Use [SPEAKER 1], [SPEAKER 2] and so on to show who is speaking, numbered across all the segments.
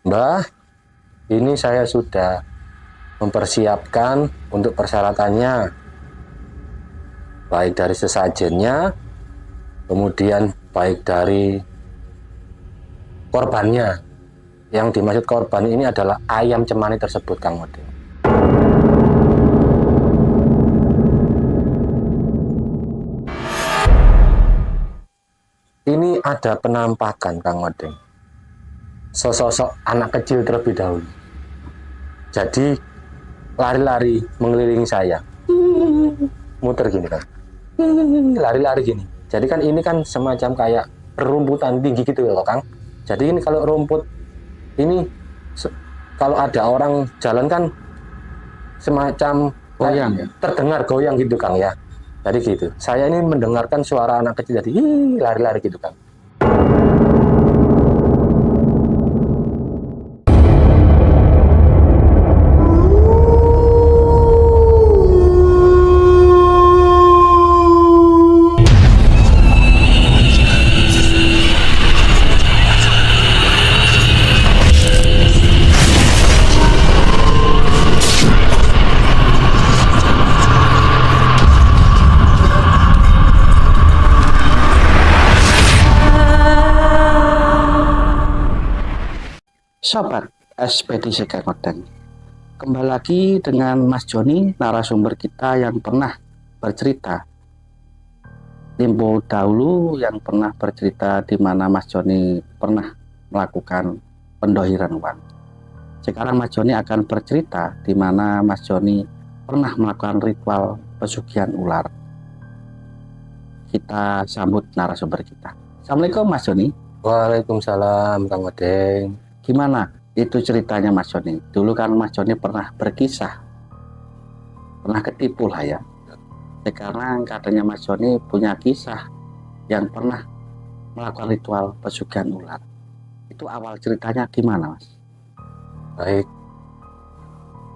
[SPEAKER 1] Mbah, ini saya sudah mempersiapkan untuk persyaratannya, baik dari sesajennya, kemudian baik dari korbannya. Yang dimaksud korban ini adalah ayam cemani tersebut, Kang Odeng. Ini ada penampakan, Kang Odeng, sosok anak kecil terlebih dahulu. Jadi lari-lari mengelilingi saya, muter gini kan, lari-lari gini. Jadi kan ini kan semacam kayak rumputan tinggi gitu loh, Kang. Jadi ini kalau rumput ini kalau ada orang jalan kan semacam
[SPEAKER 2] Goyang ya?
[SPEAKER 1] terdengar goyang gitu, Kang ya. Jadi gitu. Saya ini mendengarkan suara anak kecil jadi lari-lari gitu, Kang.
[SPEAKER 2] Sobat Ekspedisi Kang Odeng, kembali lagi dengan Mas Joni, narasumber kita yang pernah bercerita tempo dahulu, yang pernah bercerita di mana Mas Joni pernah melakukan pendohiran uang. Sekarang Mas Joni akan bercerita di mana Mas Joni pernah melakukan ritual pesugihan ular. Kita sambut narasumber kita. Assalamualaikum Mas Joni.
[SPEAKER 1] Waalaikumsalam, Kang Odeng.
[SPEAKER 2] Gimana itu ceritanya Mas Joni? Dulu kan Mas Joni pernah berkisah, pernah ketipu lah ya. Sekarang katanya Mas Joni punya kisah yang pernah melakukan ritual pesugihan ular. Itu awal ceritanya gimana, Mas?
[SPEAKER 1] Baik.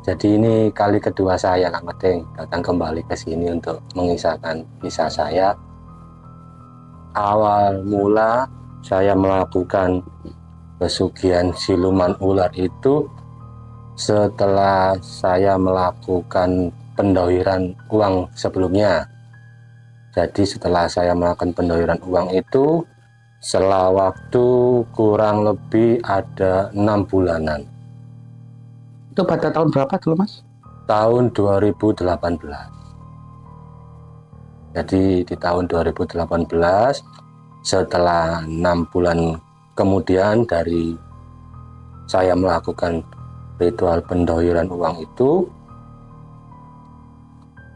[SPEAKER 1] Jadi ini kali kedua saya, Kang Odeng, datang kembali ke sini untuk mengisahkan kisah saya. Awal mula saya melakukan pesugihan siluman ular itu setelah saya melakukan pendohiran uang sebelumnya. Jadi setelah saya melakukan pendohiran uang itu, setelah waktu kurang lebih ada 6 bulanan.
[SPEAKER 2] Itu pada tahun berapa dulu, Mas?
[SPEAKER 1] Tahun 2018. Jadi di tahun 2018, setelah 6 bulan kemudian dari saya melakukan ritual pendohiran uang itu,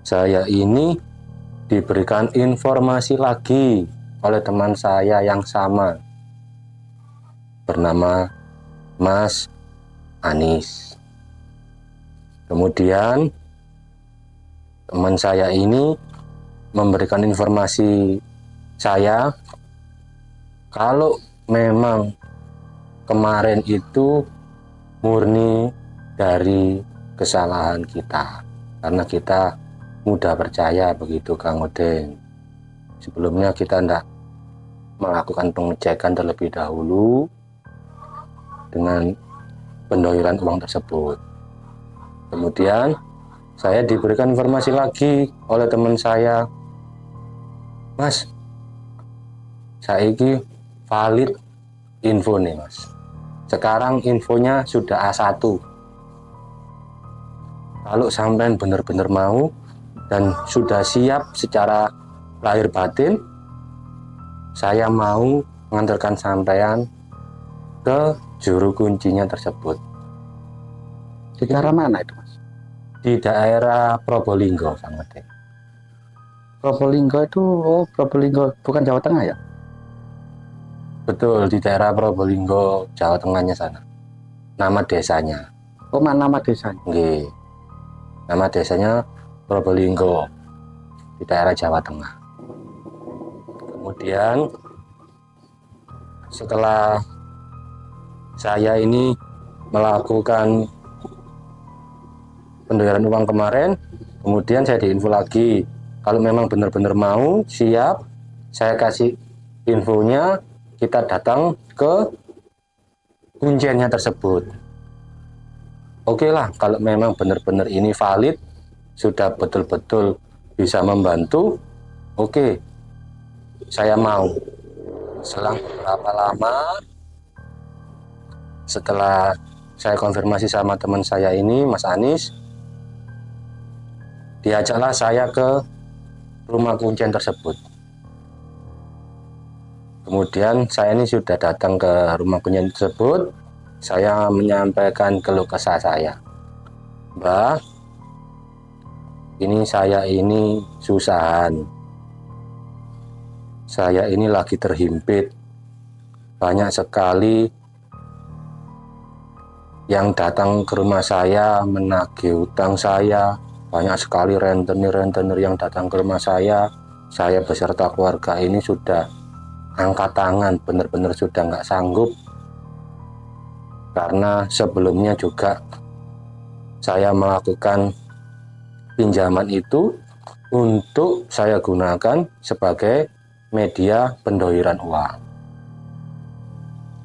[SPEAKER 1] saya ini diberikan informasi lagi oleh teman saya yang sama, bernama Mas Anis. Kemudian teman saya ini memberikan informasi saya kalau memang kemarin itu murni dari kesalahan kita, karena kita mudah percaya begitu, Kang Odeng. Sebelumnya kita tidak melakukan pengecekan terlebih dahulu dengan pendohiran uang tersebut. Kemudian saya diberikan informasi lagi oleh teman saya, Mas, saya ini valid info nih, Mas. Sekarang infonya sudah A1. Kalau sampean benar-benar mau dan sudah siap secara lahir batin, saya mau mengantarkan sampean ke juru kuncinya tersebut.
[SPEAKER 2] Di daerah mana itu, Mas?
[SPEAKER 1] Di daerah Probolinggo, Kang Odeng.
[SPEAKER 2] Probolinggo itu, Probolinggo bukan Jawa Tengah ya?
[SPEAKER 1] Betul, di daerah Probolinggo, Jawa Tengahnya sana. Nama desanya.
[SPEAKER 2] Oh, mana nama desanya?
[SPEAKER 1] Nggih. Nama desanya Probolinggo, di daerah Jawa Tengah. Kemudian setelah saya ini melakukan pendohiran uang kemarin, kemudian saya diinfo lagi kalau memang benar-benar mau siap, saya kasih infonya, kita datang ke kuncennya tersebut. Oke lah, kalau memang benar-benar ini valid, sudah betul-betul bisa membantu, oke, saya mau. Selang beberapa lama, setelah saya konfirmasi sama teman saya ini, Mas Anis, diajaklah saya ke rumah kuncen tersebut. Kemudian saya ini sudah datang ke rumah kuncen tersebut, saya menyampaikan keluh kesah saya. Mbah, ini saya ini susahan. Saya ini lagi terhimpit. Banyak sekali yang datang ke rumah saya menagih utang saya. Banyak sekali rentenir-rentenir yang datang ke rumah saya. Saya beserta keluarga ini sudah angkat tangan, benar-benar sudah nggak sanggup. Karena sebelumnya juga saya melakukan pinjaman itu untuk saya gunakan sebagai media pendoiran uang.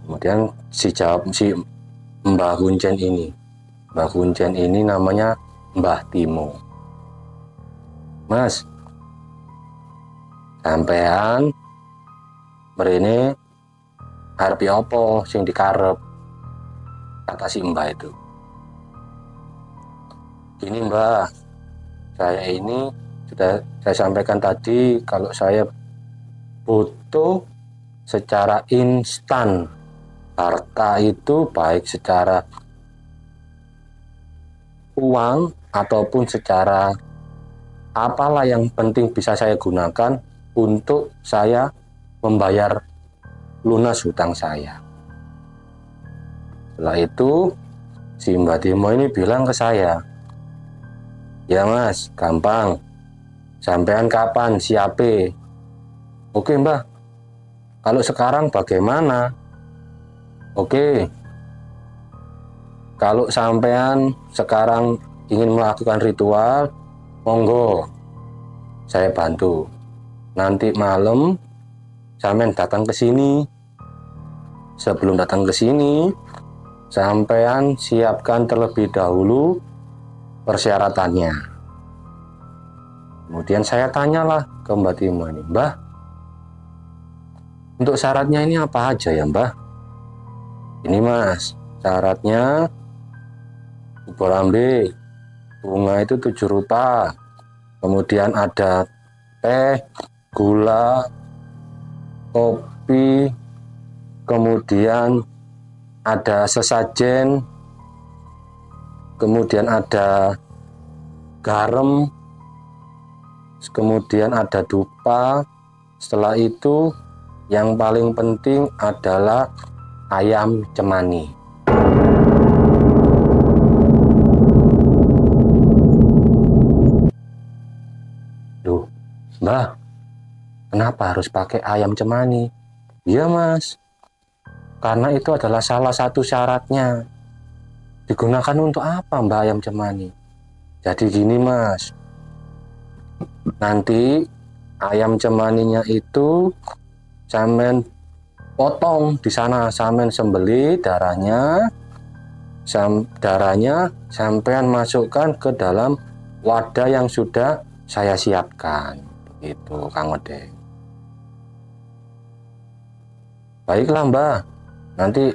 [SPEAKER 1] Kemudian si Mbah Kuncen ini namanya Mbah Timo. Mas, sampean mrene arep apa sing dikarep, kata si Mbah itu. Gini Mbah, saya ini sudah saya sampaikan tadi kalau saya butuh secara instan harta itu, baik secara uang ataupun secara apalah yang penting bisa saya gunakan untuk saya membayar lunas hutang saya. Setelah itu si Mbak Timo ini bilang ke saya, ya Mas, gampang, sampean kapan siape? Oke Mbah, kalau sekarang bagaimana? Oke, kalau sampean sekarang ingin melakukan ritual, monggo, saya bantu. Nanti malam sampean datang ke sini. Sebelum datang ke sini, sampean siapkan terlebih dahulu persyaratannya. Kemudian saya tanyalah ke Mbak Timo ini, Mbah, untuk syaratnya ini apa aja ya Mbah? Ini Mas, syaratnya Bolambe, bunga itu 7 rupa, kemudian ada teh, gula, kopi, kemudian ada sesajen, kemudian ada garam, kemudian ada dupa. Setelah itu yang paling penting adalah ayam cemani. Duh, Mbah, kenapa harus pakai ayam cemani? Iya Mas, karena itu adalah salah satu syaratnya. Digunakan untuk apa Mbah ayam cemani? Jadi gini Mas, nanti ayam cemaninya itu sampean potong di sana, sampean sembeli darahnya, sampean masukkan ke dalam wadah yang sudah saya siapkan. Itu Kang Odeng. Baiklah Mbah, nanti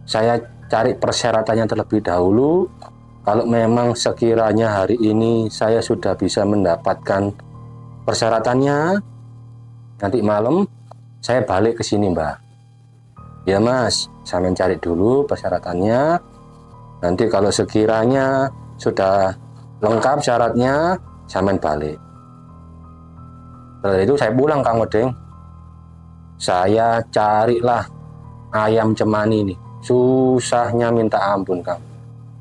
[SPEAKER 1] saya cari persyaratannya terlebih dahulu. Kalau memang sekiranya hari ini saya sudah bisa mendapatkan persyaratannya, nanti malam saya balik ke sini Mbah. Ya Mas, saya mencari dulu persyaratannya. Nanti kalau sekiranya sudah lengkap syaratnya, saya balik. Setelah itu saya pulang Kang Odeng. Saya carilah ayam cemani ini. Susahnya minta ampun Kang.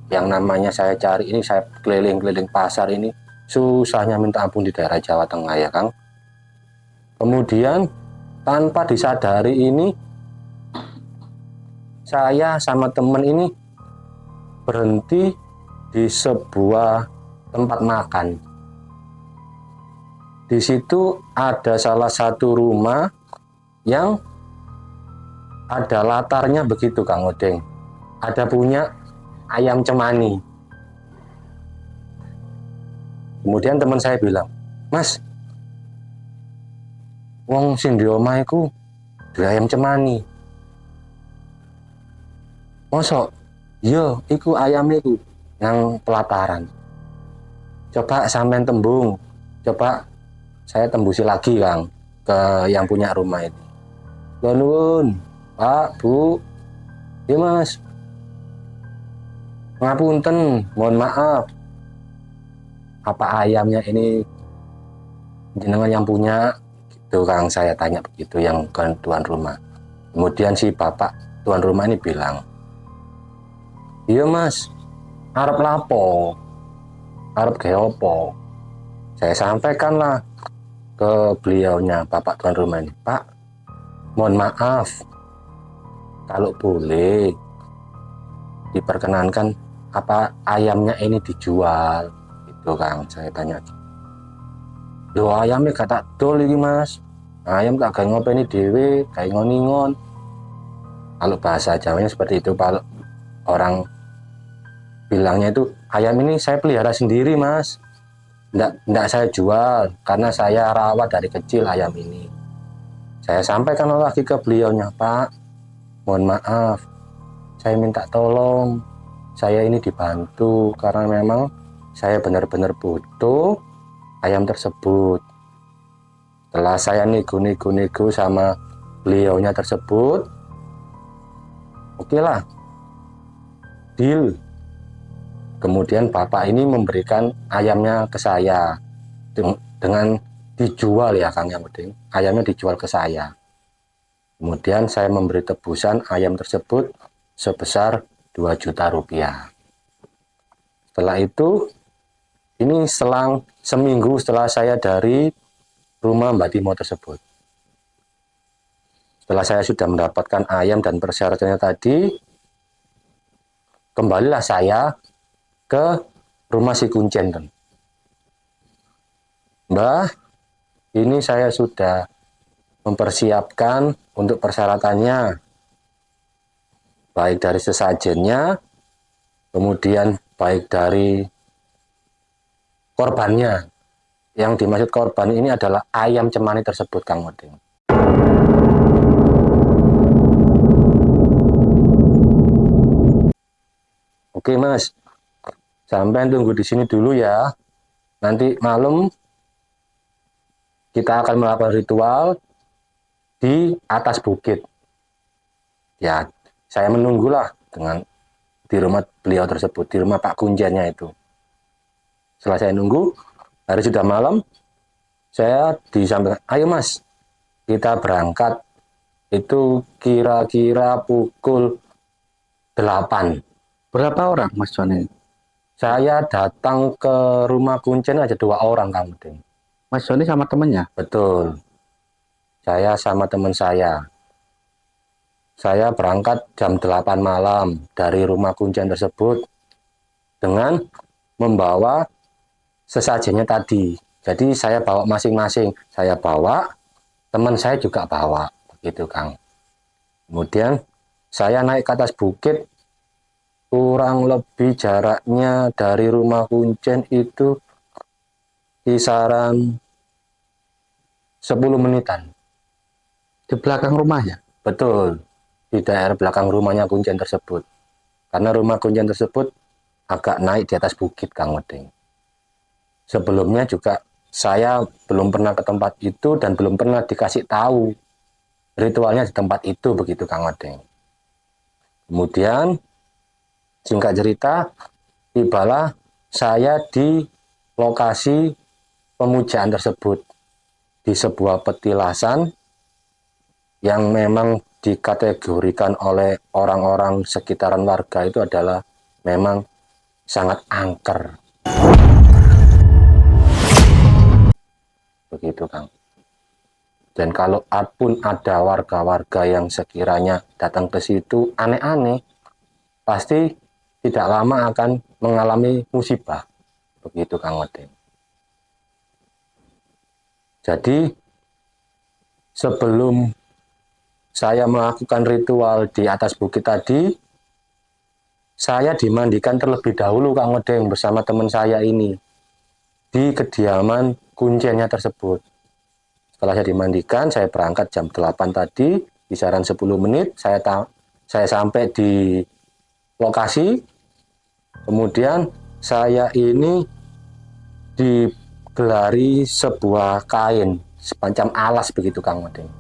[SPEAKER 1] Yang namanya saya cari ini, saya keliling-keliling pasar ini, susahnya minta ampun di daerah Jawa Tengah ya Kang. Kemudian tanpa disadari ini, saya sama temen ini berhenti di sebuah tempat makan. Di situ ada salah satu rumah yang ada latarnya begitu Kang Odeng. ada punya ayam cemani. Kemudian teman saya bilang, Mas, wong sing di omah iku duwe ayam cemani. Mosok? Iya, iku ayam iku nang pelataran. Coba sampean tembung. Coba saya tembusi lagi, Kang, ke yang punya rumah ini. Nuwun, Pak, Bu. Iya, Mas. Ngapunten, mohon maaf. Apa ayamnya ini jenengan yang punya? Gitu, Kang, saya tanya begitu yang ke tuan rumah. Kemudian si bapak tuan rumah ini bilang, iya, Mas, arep lapo, arep gawe opo. Saya sampaikanlah ke beliaunya, bapak tuan rumah ini, Pak, mohon maaf, kalau boleh diperkenankan apa ayamnya ini dijual. Itu, Kang, saya tanya. Loh, ayamnya gak tak dol ini, Mas, ayam tak gawe ngopeni dhewe, gawe ngon-ngon. Kalau bahasa Jawanya seperti itu. Kalau orang bilangnya itu, ayam ini saya pelihara sendiri, Mas, nggak saya jual karena saya rawat dari kecil ayam ini. Saya sampaikan lagi ke beliaunya, Pak, mohon maaf, saya minta tolong, saya ini dibantu karena memang saya benar-benar butuh ayam tersebut. Setelah saya nego sama beliaunya tersebut, oke lah, deal. Kemudian bapak ini memberikan ayamnya ke saya dengan dijual, ya, Kang, yang penting ayamnya dijual ke saya. Kemudian saya memberi tebusan ayam tersebut sebesar 2 juta rupiah. Setelah itu, ini selang seminggu setelah saya dari rumah Mbak Timo tersebut. Setelah saya sudah mendapatkan ayam dan persyaratannya tadi, kembalilah saya ke rumah si Kuncen. Mbah, ini saya sudah mempersiapkan untuk persyaratannya, baik dari sesajennya, kemudian baik dari korbannya. Yang dimaksud korban ini adalah ayam cemani tersebut, Kang Moding. Oke, Mas, sampai tunggu di sini dulu ya. Nanti malam kita akan melakukan ritual di atas bukit. Ya, saya menunggulah di rumah beliau tersebut, di rumah Pak Kunjannya itu. Setelah saya nunggu, hari sudah malam, saya disampaikan, ayo, Mas, kita berangkat. Itu kira-kira pukul 8.
[SPEAKER 2] Berapa orang, Mas Joni?
[SPEAKER 1] Saya datang ke rumah Kuncen aja 2 orang, Kang Udin.
[SPEAKER 2] Mas Joni sama temennya?
[SPEAKER 1] Betul. Saya sama teman saya. Saya berangkat jam 8 malam dari rumah Kuncen tersebut dengan membawa sesajennya tadi. Jadi saya bawa masing-masing. Saya bawa, teman saya juga bawa. Begitu, Kang. Kemudian saya naik ke atas bukit, kurang lebih jaraknya dari rumah Kuncen itu kisaran 10 menitan.
[SPEAKER 2] Di belakang rumahnya?
[SPEAKER 1] Betul, di daerah belakang rumahnya Kuncen tersebut. Karena rumah Kuncen tersebut agak naik di atas bukit, Kang Weding. Sebelumnya juga saya belum pernah ke tempat itu dan belum pernah dikasih tahu ritualnya di tempat itu, begitu, Kang Weding. Kemudian singkat cerita, tibalah saya di lokasi pemujaan tersebut, di sebuah petilasan yang memang dikategorikan oleh orang-orang sekitaran warga itu adalah memang sangat angker. Begitu, Kang. Dan kalau pun ada warga-warga yang sekiranya datang ke situ aneh-aneh, pasti tidak lama akan mengalami musibah. Begitu, Kang Wedin. Jadi sebelum saya melakukan ritual di atas bukit tadi, saya dimandikan terlebih dahulu Kang Odeng bersama teman saya ini di kediaman kuncinya tersebut. Setelah saya dimandikan, saya berangkat jam 8 tadi, kisaran 10 menit, saya sampai di lokasi. Kemudian saya ini digelari sebuah kain, semacam alas begitu Kang Odeng.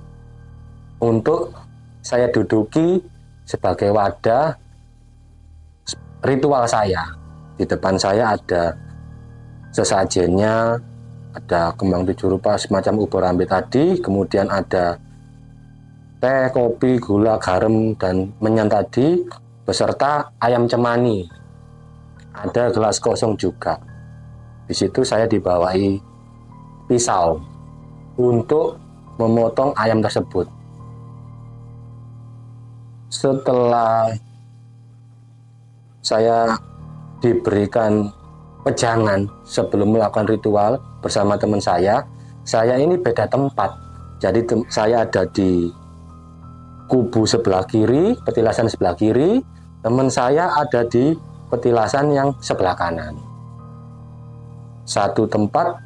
[SPEAKER 1] Untuk saya duduki sebagai wadah ritual saya. Di depan saya ada sesajennya, ada kembang 7 rupa semacam ubur ambit tadi, kemudian ada teh, kopi, gula, garam, dan menyan tadi, beserta ayam cemani. Ada gelas kosong juga. Di situ saya dibawahi pisau untuk memotong ayam tersebut. Setelah saya diberikan pejangan sebelum melakukan ritual bersama teman saya ini beda tempat. Jadi saya ada di kubu sebelah kiri, petilasan sebelah kiri, teman saya ada di petilasan yang sebelah kanan. Satu tempat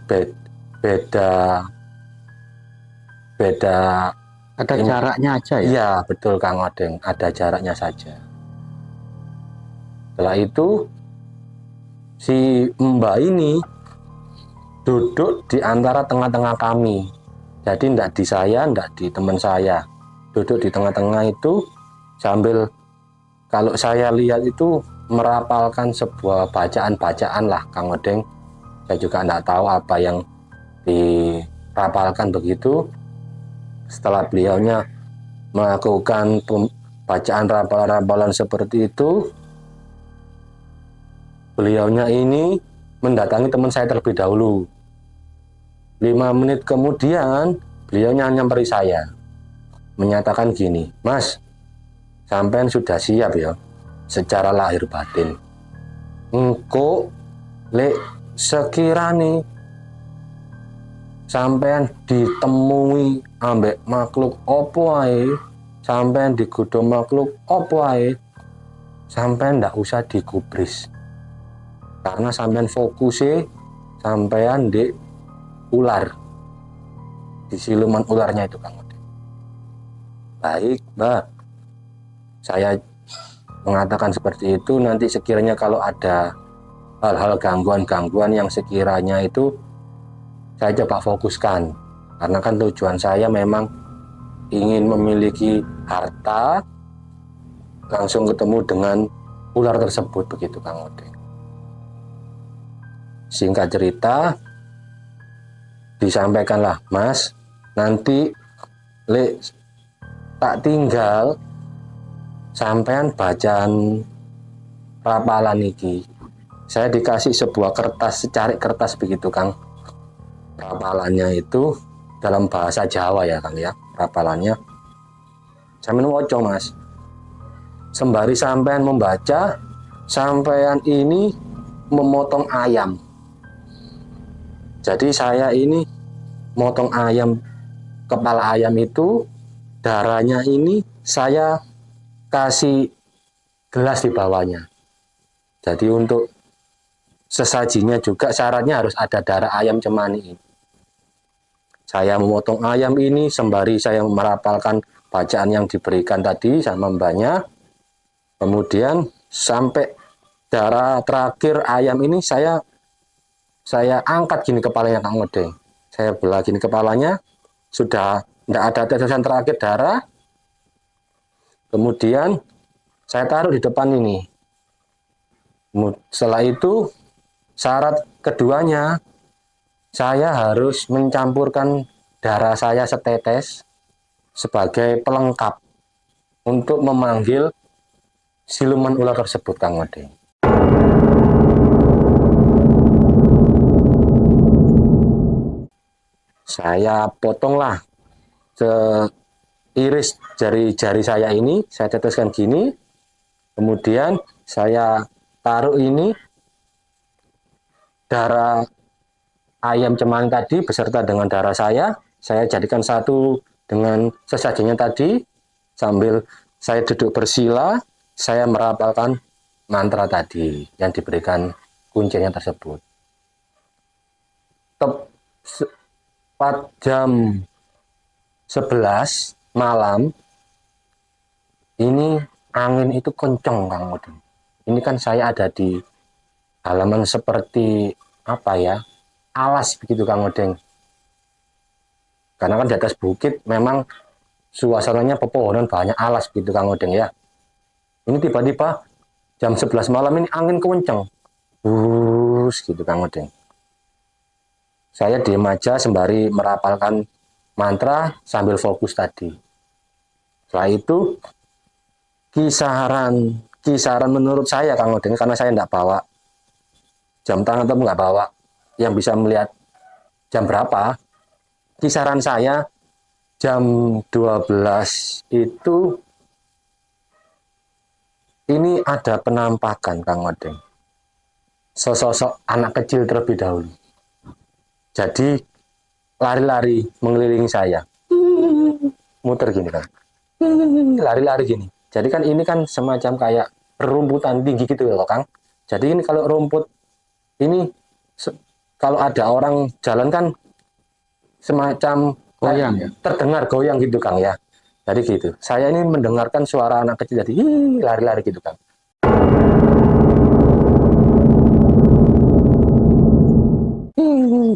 [SPEAKER 1] beda
[SPEAKER 2] Ada jaraknya aja ya?
[SPEAKER 1] Iya, betul Kang Odeng, ada jaraknya saja. Setelah itu si Mbak ini duduk di antara tengah-tengah kami. Jadi tidak di saya, tidak di teman saya. Duduk di tengah-tengah itu sambil, kalau saya lihat itu merapalkan sebuah bacaan-bacaan lah Kang Odeng. Saya juga tidak tahu apa yang dirapalkan begitu. Setelah beliaunya melakukan bacaan rapalan-rapalan seperti itu, beliaunya ini mendatangi teman saya terlebih dahulu. 5 menit kemudian, beliaunya nyamperin saya, menyatakan gini, "Mas, sampean sudah siap ya, secara lahir batin. Engko lek sekirane sampean ditemui ambek makhluk opo ae, sampean digodho makhluk opo ae, sampean ndak usah digubris. Karena sampean fokusnya sampean di ular, di siluman ularnya itu Kang Odeng." Baik Mbak, saya mengatakan seperti itu. Nanti sekiranya kalau ada hal-hal gangguan-gangguan yang sekiranya itu saya coba fokuskan, karena kan tujuan saya memang ingin memiliki harta, langsung ketemu dengan ular tersebut begitu Kang Odeng. Singkat cerita, disampaikanlah, "Mas, nanti lek tak tinggal sampean bacaan rapalan iki." Saya dikasih sebuah kertas, secari kertas begitu Kang. Rapalannya itu dalam bahasa Jawa ya Kang ya, rapalannya. Sampean woco Mas. Sembari sampean membaca, sampean ini memotong ayam. Jadi saya ini motong ayam, kepala ayam itu, darahnya ini saya kasih gelas di bawahnya. Jadi untuk sesajinya juga syaratnya harus ada darah ayam cemani. Saya memotong ayam ini sembari saya merapalkan bacaan yang diberikan tadi sama mbaknya. Kemudian sampai darah terakhir ayam ini saya angkat gini kepalanya Kang Odeng. Saya belah gini kepalanya, sudah tidak ada tetesan terakhir darah. Kemudian saya taruh di depan ini. Setelah itu syarat keduanya, saya harus mencampurkan darah saya setetes sebagai pelengkap untuk memanggil siluman ular tersebut Kang Odeng. Saya potonglah seiris jari-jari saya ini, saya teteskan gini, kemudian saya taruh ini darah ayam cemani tadi beserta dengan darah saya jadikan satu dengan sesajinya tadi, sambil saya duduk bersila, saya merapalkan mantra tadi yang diberikan kuncinya tersebut. Tepat jam 11 malam ini angin itu kenceng Kang Udin. Ini kan saya ada di halaman seperti apa ya, alas begitu Kang Udin. Karena kan di atas bukit memang suasananya pepohonan banyak alas begitu Kang Udin ya. Ini tiba-tiba jam 11 malam ini angin kenceng. Gitu Kang Udin. Saya diem aja sembari merapalkan mantra sambil fokus tadi. Setelah itu kisaran menurut saya Kang Udin, karena saya tidak bawa jam tangan atau nggak bawa yang bisa melihat jam berapa, kisaran saya jam 12 itu ini ada penampakan Kang Udin. Sosok anak kecil terlebih dahulu. Jadi lari-lari mengelilingi saya. Muter gini kan. Lari-lari gini. Jadi kan ini kan semacam kayak rumputan tinggi gitu loh Kang. Jadi ini kalau rumput ini kalau ada orang jalan kan semacam
[SPEAKER 2] Goyang ya?
[SPEAKER 1] terdengar goyang gitu Kang ya. Jadi gitu. Saya ini mendengarkan suara anak kecil jadi lari-lari gitu Kang.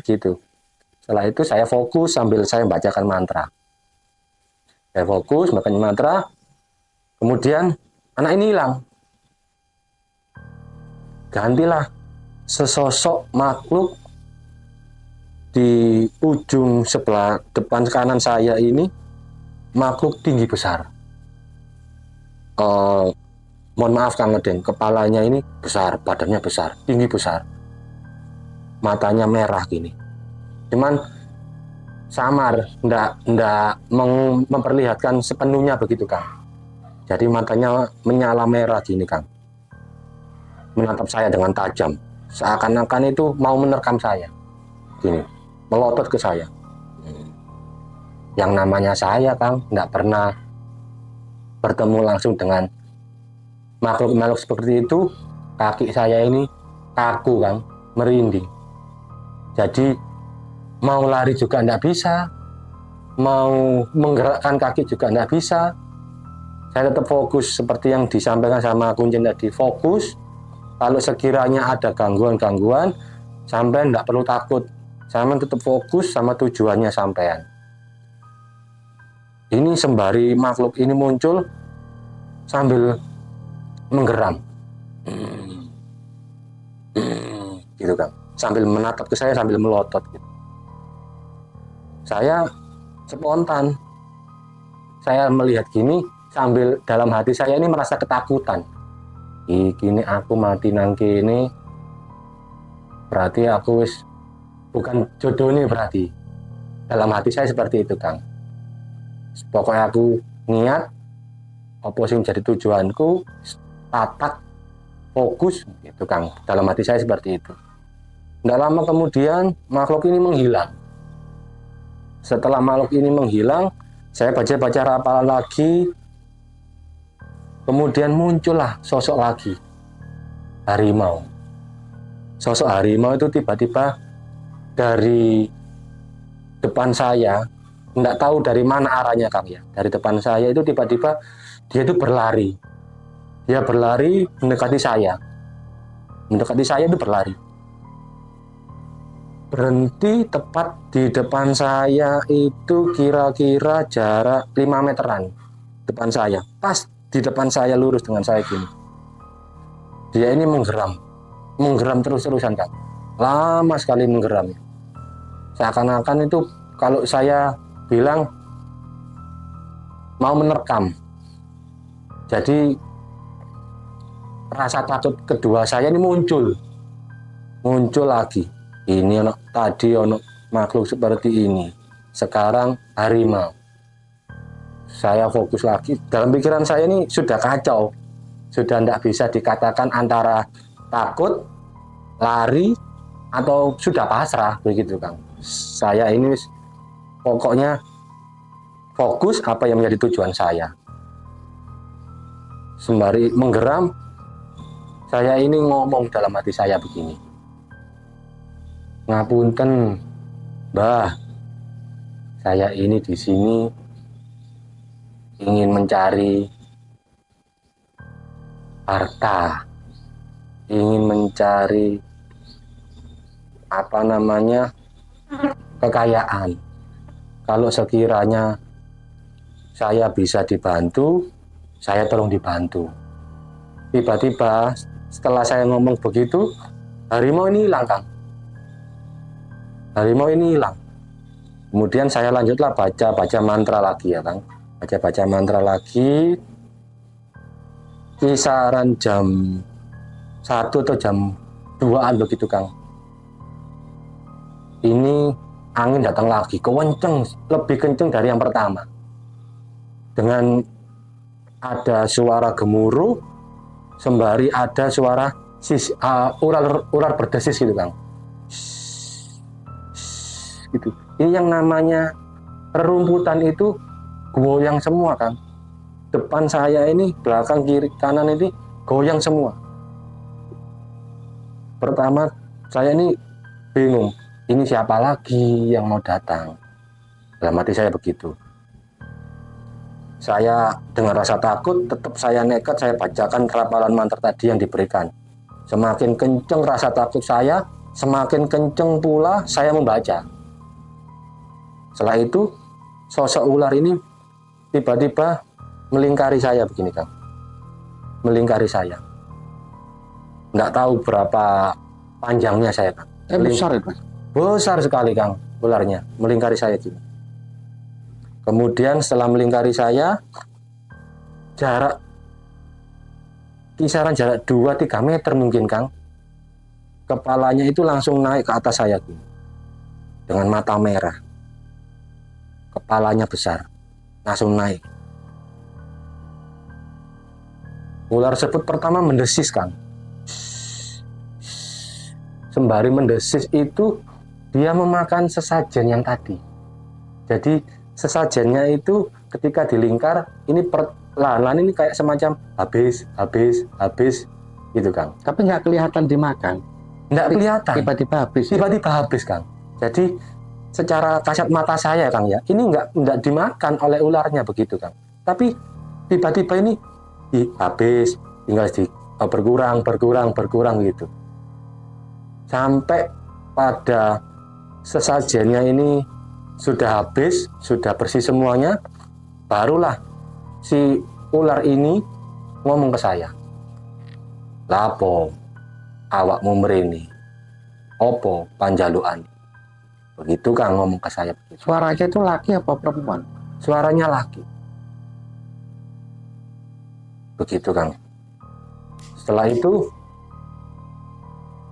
[SPEAKER 1] Gitu. Setelah itu saya fokus sambil saya membacakan mantra. Saya fokus membacakan mantra. Kemudian anak ini hilang. Gantilah sesosok makhluk di ujung sebelah depan kanan saya ini, makhluk tinggi besar. Mohon maaf Kang Udin, kepalanya ini besar, badannya besar, tinggi besar. Matanya merah gini. Cuman samar, ndak memperlihatkan sepenuhnya begitu Kang. Jadi matanya menyala merah gini Kang. Menatap saya dengan tajam. Seakan-akan itu mau menerkam saya. Gini, melotot ke saya. Yang namanya saya Kang, ndak pernah bertemu langsung dengan makhluk-makhluk seperti itu. Kaki saya ini kaku Kang, merinding. Jadi mau lari juga ndak bisa, mau menggerakkan kaki juga ndak bisa. Saya tetap fokus seperti yang disampaikan sama kuncen tadi, fokus. Kalau sekiranya ada gangguan-gangguan, sampai ndak perlu takut. Sampai tetap fokus sama tujuannya sampean. Ini sembari makhluk ini muncul sambil menggeram. Gitu Kang. Sambil menatap ke saya sambil melotot gitu. Saya spontan. Saya melihat gini sambil dalam hati saya ini merasa ketakutan. Gini aku mati nang kene. Berarti aku wis bukan jodoh nih berarti. Dalam hati saya seperti itu Kang. Pokoknya aku niat apa sing jadi tujuanku, tatak, fokus gitu Kang. Dalam hati saya seperti itu. Tidak lama kemudian makhluk ini menghilang. Setelah makhluk ini menghilang, saya baca-baca rapalan lagi. Kemudian muncullah sosok lagi. Harimau. Sosok harimau itu tiba-tiba dari depan saya, tidak tahu dari mana arahnya Kang ya. Dari depan saya itu tiba-tiba dia itu berlari. Dia berlari mendekati saya. Mendekati saya itu berlari. Berhenti tepat di depan saya itu kira-kira jarak 5 meteran depan saya, pas di depan saya lurus dengan saya gini. Dia ini menggeram terus-terusan Kang, lama sekali menggeram. Seakan-akan itu kalau saya bilang mau menerkam. Jadi rasa takut kedua saya ini muncul lagi. Ini tadi makhluk seperti ini, sekarang harimau. Saya fokus lagi. Dalam pikiran saya ini sudah kacau, sudah tidak bisa dikatakan antara takut, lari, atau sudah pasrah begitu Kang. Saya ini pokoknya fokus apa yang menjadi tujuan saya. Sembari menggeram, Saya ini ngomong dalam hati saya begini, ngapunten, Mbah, saya ini di sini ingin mencari harta, ingin mencari kekayaan. Kalau sekiranya saya bisa dibantu, saya tolong dibantu. Tiba-tiba setelah saya ngomong begitu, harimau ini hilang, Kang. Harimau ini hilang. Kemudian saya lanjutlah baca mantra lagi ya, Kang. Baca mantra lagi. Kisaran jam 1 atau jam 2-an begitu, Kang. Ini angin datang lagi, kenceng, lebih kenceng dari yang pertama. Dengan ada suara gemuruh, sembari ada suara ular berdesis gitu, Kang. Gitu. Ini yang namanya rerumputan itu goyang semua, Kang. Depan saya ini, belakang, kiri, kanan ini goyang semua. Pertama saya ini bingung, ini siapa lagi yang mau datang? Dalam hati saya begitu. Saya dengan rasa takut, tetap saya nekat, saya bacakan rapalan mantra tadi yang diberikan. Semakin kenceng rasa takut saya, semakin kenceng pula saya membaca. Setelah itu, sosok ular ini tiba-tiba melingkari saya begini, Kang. Melingkari saya. Nggak tahu berapa panjangnya saya, Kang.
[SPEAKER 2] Besar itu, Mas?
[SPEAKER 1] Besar sekali, Kang, ularnya. Melingkari saya gini. Kemudian setelah melingkari saya, kisaran jarak 2-3 meter mungkin, Kang. Kepalanya itu langsung naik ke atas saya gini. Dengan mata merah. Kepalanya besar. Langsung naik. Ular tersebut pertama mendesis, Kang. Sembari mendesis itu, dia memakan sesajen yang tadi. Jadi sesajennya itu ketika dilingkar, ini perlahan-lahan ini kayak semacam habis gitu, Kang.
[SPEAKER 2] Tapi nggak kelihatan dimakan.
[SPEAKER 1] Nggak kelihatan.
[SPEAKER 2] Tiba-tiba habis.
[SPEAKER 1] Tiba-tiba habis, Kang. Jadi secara kasat mata saya, Kang, ya, ini nggak dimakan oleh ularnya begitu, Kang. Tapi tiba-tiba ini habis, tinggal berkurang gitu. Sampai pada sesajennya ini sudah habis, sudah bersih semuanya, barulah si ular ini ngomong ke saya, "Lapo awakmu mrene? Opo panjalukan?" Begitu, Kang, ngomong ke saya begitu.
[SPEAKER 2] Suaranya itu laki apa perempuan?
[SPEAKER 1] Suaranya laki. Begitu, Kang. Setelah itu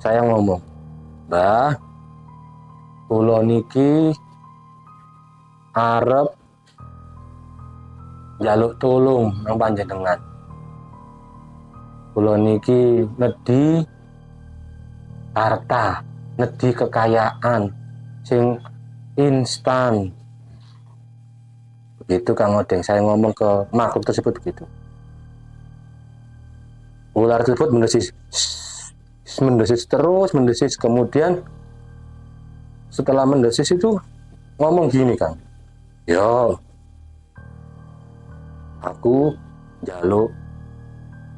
[SPEAKER 1] saya ngomong, "Mbah, kula niki arep njaluk tulung nang panjenengan. Kula niki nedhi harta, nedhi kekayaan sing instan." Begitu, Kang Odeng, saya ngomong ke makhluk tersebut begitu. Ular tersebut mendesis, kemudian setelah mendesis itu ngomong gini, Kang, "Yo, aku njaluk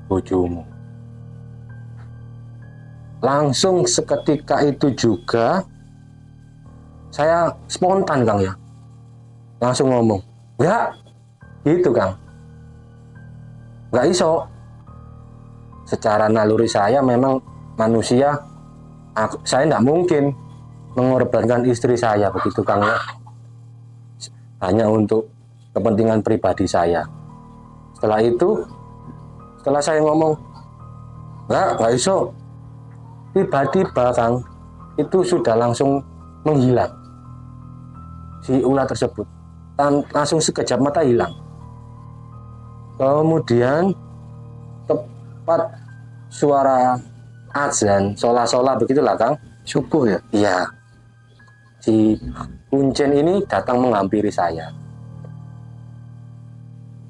[SPEAKER 1] bojomu." Langsung seketika itu juga saya spontan, Kang, ya, langsung ngomong, "Enggak," gitu, Kang. Enggak iso. Secara naluri saya memang manusia, saya tidak mungkin mengorbankan istri saya begitu, Kang, ya. Hanya untuk kepentingan pribadi saya. Setelah itu, setelah saya ngomong, enggak iso, tiba-tiba, Kang, itu sudah langsung menghilang si ular tersebut. Langsung sekejap mata hilang. Kemudian tepat suara azan, sholat begitulah, Kang.
[SPEAKER 2] Subuh ya?
[SPEAKER 1] Iya. Si kuncen ini datang menghampiri saya.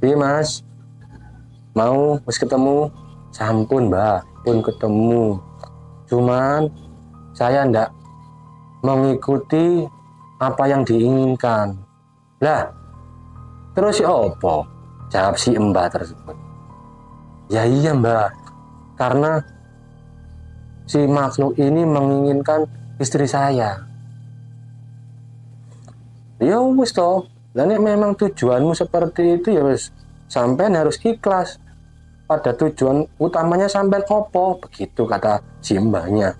[SPEAKER 1] "Iya, Mas, mau ketemu?" Sampun mbak, pun ketemu. Cuman saya ndak mengikuti apa yang diinginkan. Lah, terus ya opo? Jawab si mbak tersebut. Ya iya mbak, karena si makhluk ini menginginkan istri saya. Ya wis toh, lah nek memang tujuanmu seperti itu ya wis, sampean harus ikhlas pada tujuan utamanya sampean opo, begitu kata si mbahnya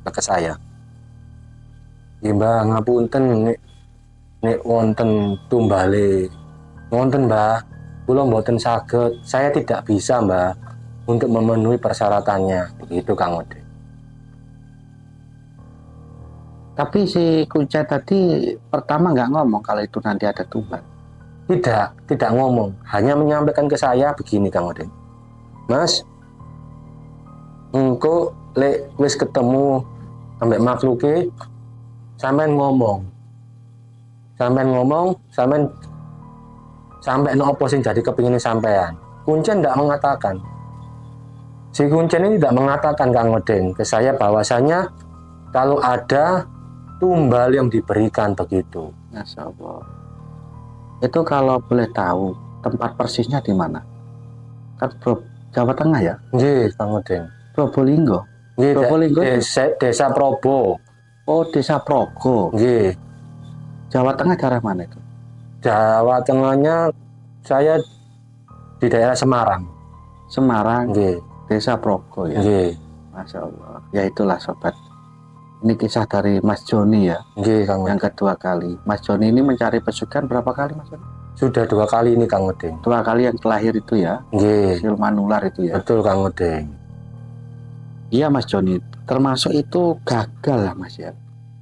[SPEAKER 1] ke saya. Ya mbah ngapunten nek wonten tumbale wonten mbah, kula mboten saged, saya tidak bisa mbah untuk memenuhi persyaratannya, begitu Kang Ode.
[SPEAKER 2] Tapi si Kuncen tadi pertama nggak ngomong kalau itu nanti ada tumbal.
[SPEAKER 1] Tidak ngomong, hanya menyampaikan ke saya begini Kang Ode. Mas, engko lek wis ketemu ambek makhluke, sampean ngomong, sampai nopo sing jadi kepingin sampean. Kuncen tidak mengatakan. Si Kuncen ini tidak mengatakan Kang Odeng ke saya bahwasanya kalau ada tumbal yang diberikan begitu.
[SPEAKER 2] Masya Allah. Itu kalau boleh tahu tempat persisnya di mana? Kan Jawa Tengah ya?
[SPEAKER 1] Nggih, Kang Odeng.
[SPEAKER 2] Probolinggo.
[SPEAKER 1] Nggih,
[SPEAKER 2] Probolinggo
[SPEAKER 1] desa Probo.
[SPEAKER 2] Oh, Desa Progo.
[SPEAKER 1] Nggih.
[SPEAKER 2] Jawa Tengah daerah mana itu?
[SPEAKER 1] Jawa Tengahnya saya di daerah Semarang.
[SPEAKER 2] Semarang.
[SPEAKER 1] Nggih.
[SPEAKER 2] Desa Progo ya.
[SPEAKER 1] Nggih.
[SPEAKER 2] Masya Allah. Ya itulah sobat. Ini kisah dari Mas Joni ya.
[SPEAKER 1] Nggih, Kang Odeng.
[SPEAKER 2] Yang kedua kali. Mas Joni ini mencari pesugihan berapa kali Mas Joni?
[SPEAKER 1] Sudah 2 kali ini Kang Odeng.
[SPEAKER 2] 2 kali yang terakhir itu ya.
[SPEAKER 1] Nggih.
[SPEAKER 2] Siluman ular itu ya.
[SPEAKER 1] Betul Kang Odeng.
[SPEAKER 2] Iya Mas Joni. Termasuk itu gagal lah Mas ya.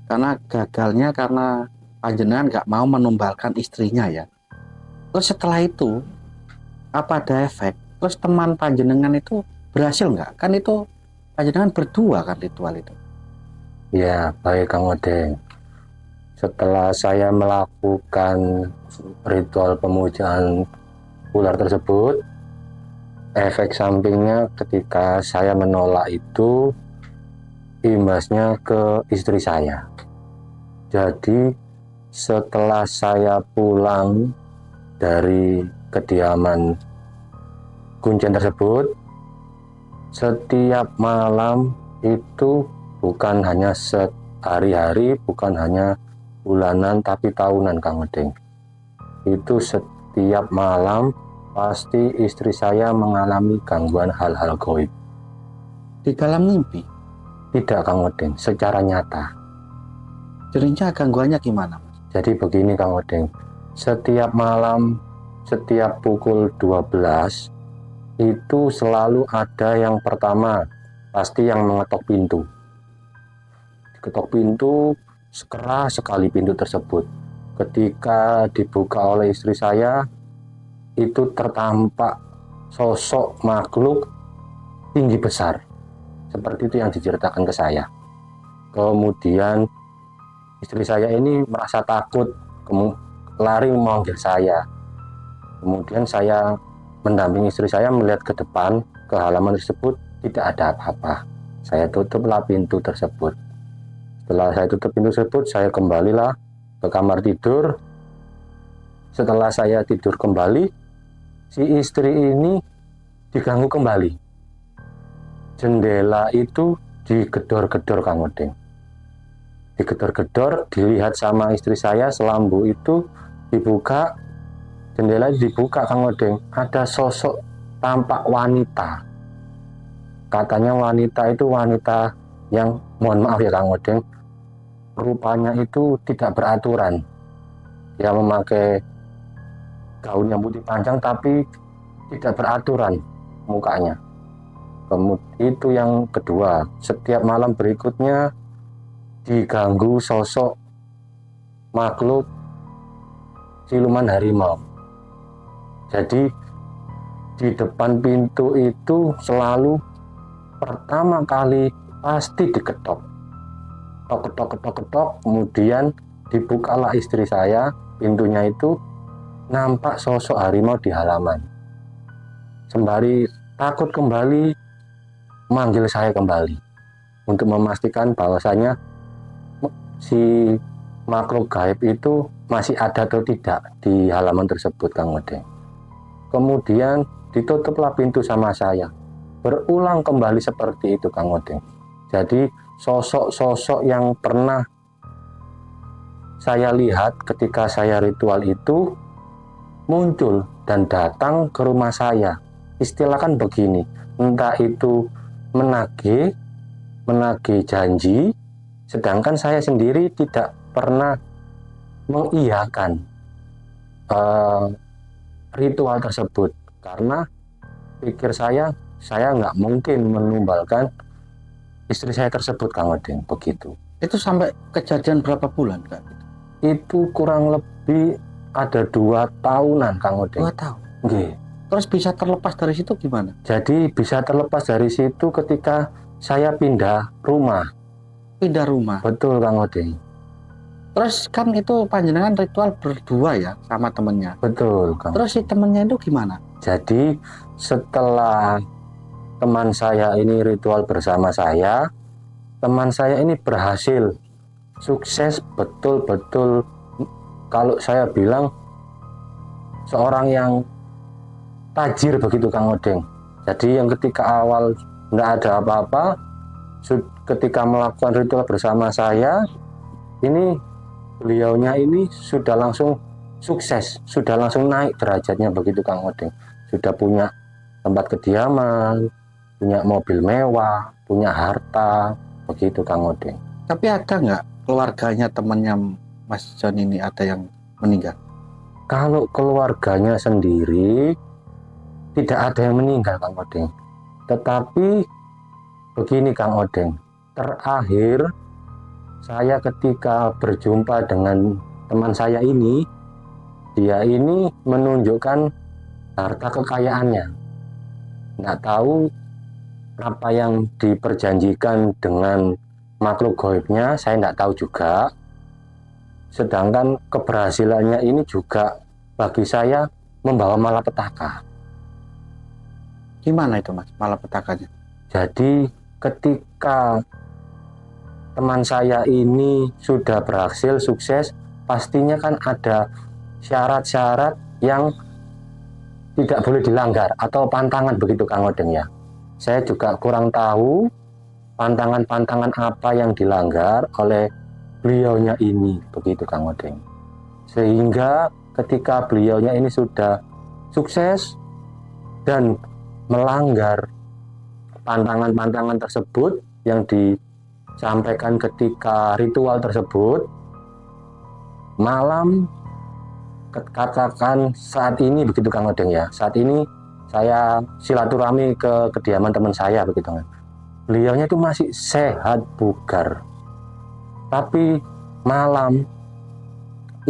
[SPEAKER 2] Karena gagalnya karena panjenengan nggak mau menumbalkan istrinya ya. Terus setelah itu apa ada efek? Terus teman panjenengan itu berhasil nggak? Kan itu panjenengan berdua kan ritual itu.
[SPEAKER 1] Ya, baik Kang Odeng. Setelah saya melakukan ritual pemujaan ular tersebut, efek sampingnya ketika saya menolak itu imbasnya ke istri saya. Jadi setelah saya pulang dari kediaman Kuncen tersebut, setiap malam itu bukan hanya sehari-hari, bukan hanya bulanan, tapi tahunan Kang Odeng. Itu setiap malam pasti istri saya mengalami gangguan hal-hal gaib.
[SPEAKER 2] Di dalam mimpi?
[SPEAKER 1] Tidak Kang Odeng, secara nyata.
[SPEAKER 2] Jadinya gangguannya gimana?
[SPEAKER 1] Jadi begini Kang Odeng, setiap malam, setiap pukul 12 itu selalu ada yang pertama, pasti yang mengetok pintu. Ketok pintu, keras sekali pintu tersebut. Ketika dibuka oleh istri saya, itu tertampak sosok makhluk tinggi besar. Seperti itu yang diceritakan ke saya. Kemudian istri saya ini merasa takut, lari memanggil saya. Kemudian saya mendampingi istri saya melihat ke depan, ke halaman tersebut, tidak ada apa-apa. Saya tutuplah pintu tersebut. Setelah saya tutup pintu tersebut, saya kembalilah ke kamar tidur. Setelah saya tidur kembali, si istri ini diganggu kembali. Jendela itu digedor-gedor Kang Odeng. Digedor-gedor, dilihat sama istri saya, selambu itu dibuka, jendela dibuka Kang Odeng. Ada sosok tampak wanita. Katanya wanita itu wanita yang, mohon maaf ya Kang Odeng, rupanya itu tidak beraturan. Dia memakai gaun yang putih panjang tapi tidak beraturan mukanya. Kemudian itu yang kedua. Setiap malam berikutnya diganggu sosok makhluk siluman harimau. Jadi di depan pintu itu selalu pertama kali pasti diketok. Ketok, kemudian dibukalah istri saya, pintunya itu nampak sosok harimau di halaman. Sembari takut kembali, manggil saya kembali untuk memastikan bahwasanya si makhluk gaib itu masih ada atau tidak di halaman tersebut, Kang Odeng. Kemudian ditutuplah pintu sama saya. Berulang kembali seperti itu, Kang Odeng. Jadi sosok-sosok yang pernah saya lihat ketika saya ritual itu muncul dan datang ke rumah saya. Istilahkan begini, entah itu menagih janji, sedangkan saya sendiri tidak pernah mengiyakan ritual tersebut, karena pikir saya nggak mungkin menumbalkan istri saya tersebut, Kang Odeng, begitu.
[SPEAKER 2] Itu sampai kejadian berapa bulan, Kak?
[SPEAKER 1] Itu kurang lebih ada 2 tahunan, Kang Odeng.
[SPEAKER 2] 2 tahun.
[SPEAKER 1] Nggih.
[SPEAKER 2] Terus bisa terlepas dari situ gimana?
[SPEAKER 1] Jadi bisa terlepas dari situ ketika saya pindah rumah.
[SPEAKER 2] Pindah rumah.
[SPEAKER 1] Betul, Kang Odeng.
[SPEAKER 2] Terus kan itu panjenengan ritual berdua ya sama temennya.
[SPEAKER 1] Betul, Kang.
[SPEAKER 2] Terus si temennya itu gimana?
[SPEAKER 1] Jadi setelah teman saya ini ritual bersama saya, teman saya ini berhasil, sukses betul-betul. Kalau saya bilang seorang yang tajir begitu, Kang Odeng. Jadi yang ketika awal tidak ada apa-apa, ketika melakukan ritual bersama saya, ini beliaunya ini sudah langsung sukses, sudah langsung naik derajatnya begitu, Kang Odeng. Sudah punya tempat kediaman, punya mobil mewah, punya harta, begitu, Kang Odeng.
[SPEAKER 2] Tapi ada nggak keluarganya temannya Mas John ini ada yang meninggal?
[SPEAKER 1] Kalau keluarganya sendiri tidak ada yang meninggal, Kang Odeng. Tetapi begini, Kang Odeng, terakhir saya ketika berjumpa dengan teman saya ini, dia ini menunjukkan harta kekayaannya. Nggak tahu apa yang diperjanjikan dengan makhluk gaibnya, saya nggak tahu juga. Sedangkan keberhasilannya ini juga bagi saya membawa malapetaka.
[SPEAKER 2] Gimana itu, Mas, malapetakanya?
[SPEAKER 1] Jadi ketika teman saya ini sudah berhasil sukses, pastinya kan ada syarat-syarat yang tidak boleh dilanggar atau pantangan begitu, Kang Odeng ya. Saya juga kurang tahu pantangan-pantangan apa yang dilanggar oleh beliaunya ini begitu, Kang Odeng. Sehingga ketika beliaunya ini sudah sukses dan melanggar pantangan-pantangan tersebut yang disampaikan ketika ritual tersebut, malam katakan saat ini begitu, Kang Odeng ya, saat ini saya silaturahmi ke kediaman teman saya begitu kan. Beliaunya itu masih sehat bugar, tapi malam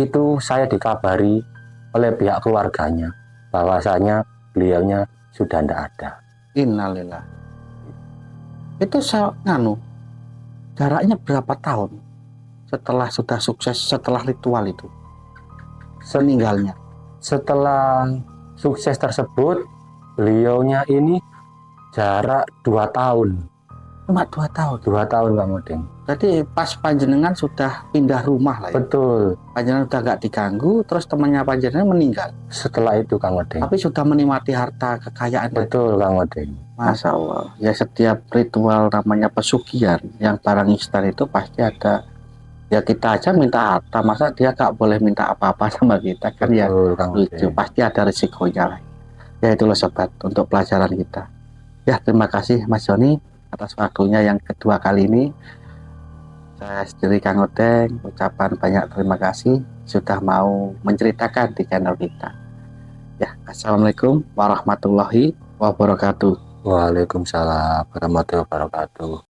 [SPEAKER 1] itu saya dikabari oleh pihak keluarganya bahwasanya beliaunya sudah tidak ada.
[SPEAKER 2] Innalillah. Itu jaraknya berapa tahun setelah sudah sukses, setelah ritual itu meninggalnya?
[SPEAKER 1] Setelah sukses tersebut, beliaunya ini jarak 2 tahun.
[SPEAKER 2] Cuma 2 tahun?
[SPEAKER 1] 2 tahun, Kang Odeng.
[SPEAKER 2] Jadi pas panjenengan sudah pindah rumah lah ya?
[SPEAKER 1] Betul.
[SPEAKER 2] Panjenengan sudah nggak diganggu, terus temannya panjenengan meninggal?
[SPEAKER 1] Setelah itu, Kang Odeng.
[SPEAKER 2] Tapi sudah menikmati harta kekayaan?
[SPEAKER 1] Betul, Kang Odeng.
[SPEAKER 2] Masya Allah. Ya setiap ritual namanya pesugihan, yang barang instan itu pasti ada. Ya kita aja minta harta, masa dia nggak boleh minta apa-apa sama kita kan? Betul, ya Kang lucu, Odeng. Pasti ada risikonya lah. Ya itulah sobat, untuk pelajaran kita. Ya terima kasih Mas Joni atas waktunya yang kedua kali ini. Saya sendiri Kang Odeng ucapan banyak terima kasih sudah mau menceritakan di channel kita. Ya, assalamualaikum warahmatullahi wabarakatuh.
[SPEAKER 1] Waalaikumsalam warahmatullahi wabarakatuh.